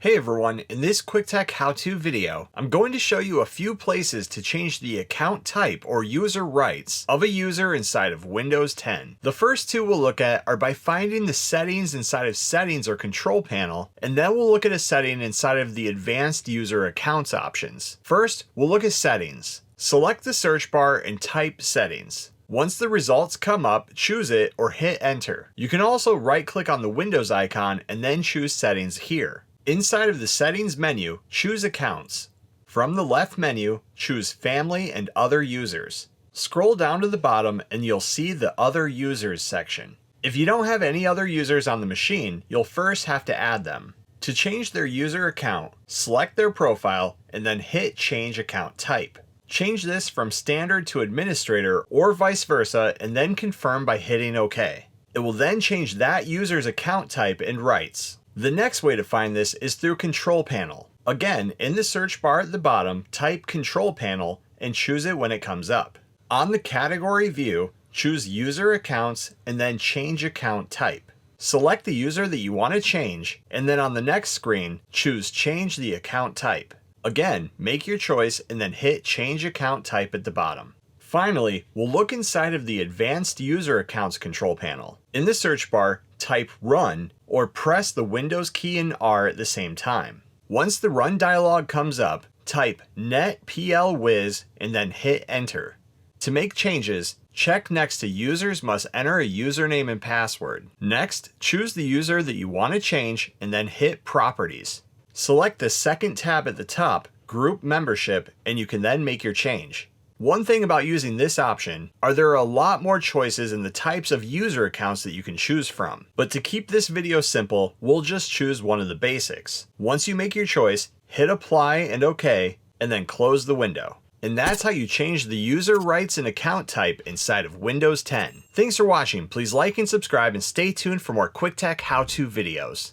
Hey everyone, in this quick tech how-to video, I'm going to show you a few places to change the account type or user rights of a user inside of Windows 10. The first two we'll look at are by finding the settings inside of Settings or Control Panel, and then we'll look at a setting inside of the Advanced User Accounts options. First, we'll look at Settings. Select the search bar and type Settings. Once the results come up, choose it or hit Enter. You can also right-click on the Windows icon and then choose Settings here. Inside of the Settings menu, choose Accounts. From the left menu, choose Family and Other Users. Scroll down to the bottom and you'll see the Other Users section. If you don't have any other users on the machine, you'll first have to add them. To change their user account, select their profile and then hit Change Account Type. Change this from Standard to Administrator or vice versa and then confirm by hitting OK. It will then change that user's account type and rights. The next way to find this is through Control Panel. Again, in the search bar at the bottom, type Control Panel and choose it when it comes up. On the category view, choose User Accounts and then Change Account Type. Select the user that you want to change, and then on the next screen, choose Change the Account Type. Again, make your choice and then hit Change Account Type at the bottom. Finally, we'll look inside of the Advanced User Accounts control panel. In the search bar, type Run or press the Windows key and R at the same time. Once the Run dialog comes up, type netplwiz and then hit Enter. To make changes, check next to Users must enter a username and password. Next, choose the user that you want to change and then hit Properties. Select the second tab at the top, Group Membership, and you can then make your change. One thing about using this option are there are a lot more choices in the types of user accounts that you can choose from. But to keep this video simple, we'll just choose one of the basics. Once you make your choice, hit Apply and OK, and then close the window. And that's how you change the user rights and account type inside of Windows 10. Thanks for watching. Please like and subscribe and stay tuned for more quick tech how-to videos.